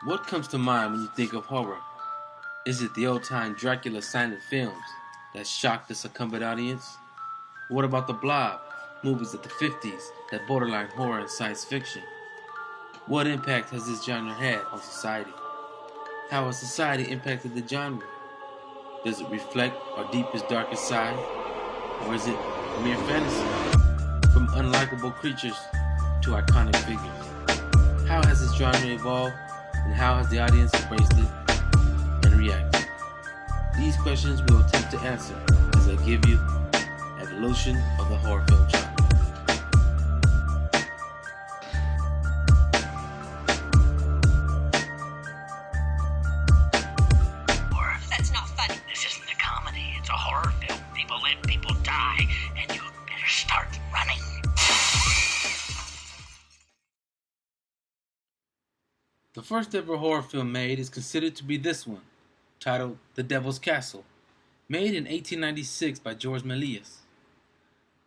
What comes to mind when you think of horror? Is it the old-time Dracula silent films that shocked the succumbent audience? What about the Blob, movies of the 50s that borderline horror and science fiction? What impact has this genre had on society? How has society impacted the genre? Does it reflect our deepest, darkest side? Or is it mere fantasy? From unlikable creatures to iconic figures. How has this genre evolved, and how has the audience embraced it and reacted? These questions we will attempt to answer as I give you Evolution of the Horror Film Genre. That's not funny. This isn't a comedy. It's a horror film. People live, people die, and you better start running. The first ever horror film made is considered to be this one, titled The Devil's Castle, made in 1896 by George Méliès.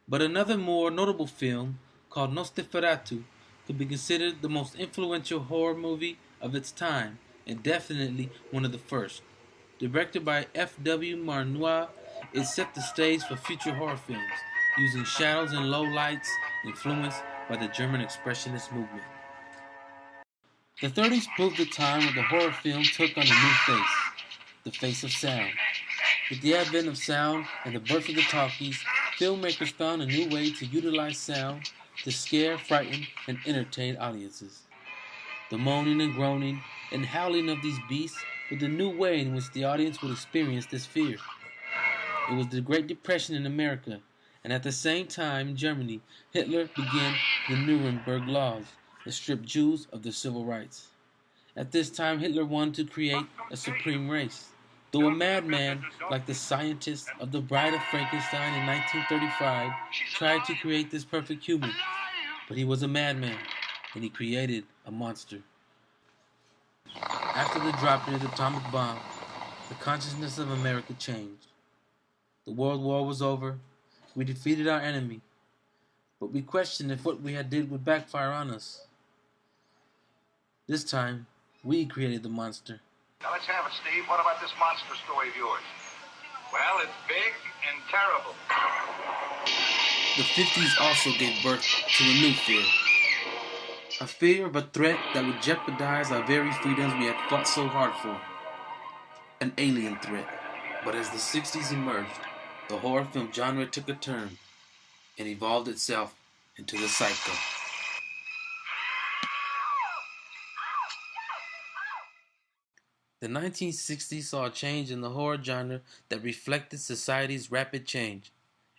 But another more notable film, called Nosferatu, could be considered the most influential horror movie of its time, and definitely one of the first. Directed by F.W. Murnau, it set the stage for future horror films, using shadows and low lights influenced by the German Expressionist movement. The 30s proved the time when the horror film took on a new face, the face of sound. With the advent of sound and the birth of the talkies, filmmakers found a new way to utilize sound to scare, frighten, and entertain audiences. The moaning and groaning and howling of these beasts was the new way in which the audience would experience this fear. It was the Great Depression in America, and at the same time in Germany, Hitler began the Nuremberg Laws that stripped Jews of their civil rights. At this time, Hitler wanted to create a supreme race. Though a madman, like the scientist of The Bride of Frankenstein in 1935, tried to create this perfect human, but he was a madman, and he created a monster. After the dropping of the atomic bomb, the consciousness of America changed. The World War was over, we defeated our enemy, but we questioned if what we had did would backfire on us. This time, we created the monster. Now let's have it, Steve. What about this monster story of yours? Well, it's big and terrible. The 50s also gave birth to a new fear. A fear of a threat that would jeopardize our very freedoms we had fought so hard for. An alien threat. But as the 60s emerged, the horror film genre took a turn and evolved itself into the psycho. The 1960s saw a change in the horror genre that reflected society's rapid change.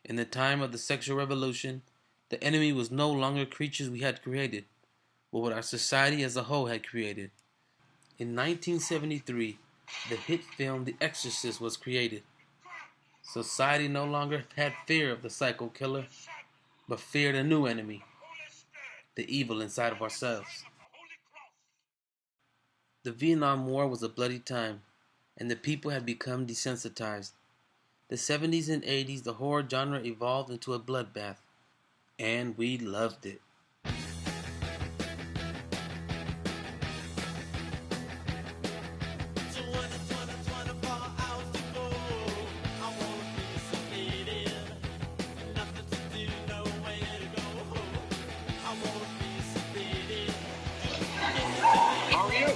In the time of the sexual revolution, the enemy was no longer creatures we had created, but what our society as a whole had created. In 1973, the hit film The Exorcist was created. Society no longer had fear of the psycho killer, but feared a new enemy, the evil inside of ourselves. The Vietnam War was a bloody time, and the people had become desensitized. The 70s and 80s, the horror genre evolved into a bloodbath, and we loved it. How are you?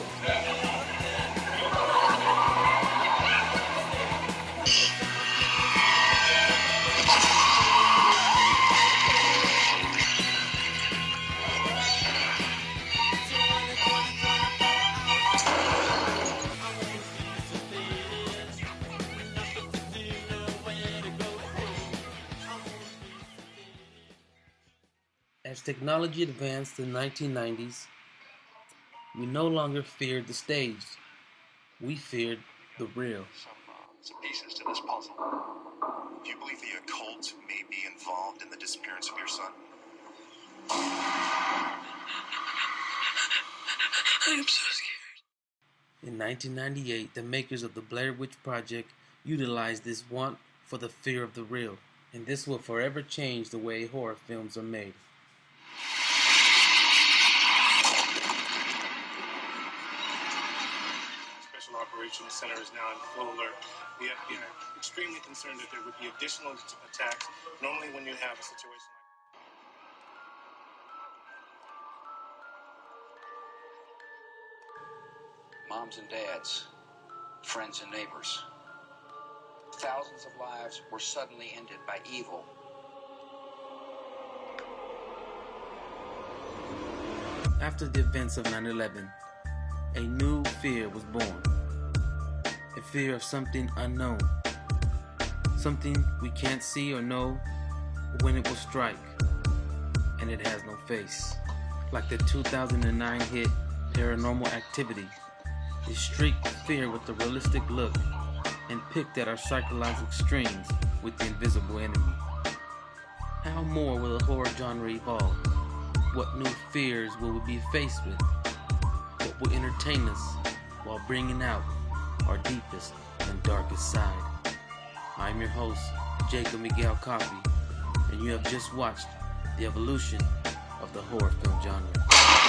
As technology advanced in the 1990s, we no longer feared the stage. We feared the real. Some pieces to this puzzle. Do you believe the occult may be involved in the disappearance of your son? I'm so scared. In 1998, the makers of the Blair Witch Project utilized this want for the fear of the real, and this will forever change the way horror films are made. Operations Center is now in full alert. The FBI are extremely concerned that there would be additional attacks, normally when you have a situation like Moms and dads, friends and neighbors. Thousands of lives were suddenly ended by evil. After the events of 9/11, a new fear was born. A fear of something unknown. Something we can't see or know when it will strike. And it has no face. Like the 2009 hit Paranormal Activity. It streaked fear with a realistic look and picked at our psychological strings with the invisible enemy. How more will the horror genre evolve? What new fears will we be faced with? What will entertain us while bringing out our deepest and darkest side? I'm your host, Jacob Miguel Coffey, and you have just watched the evolution of the horror film genre.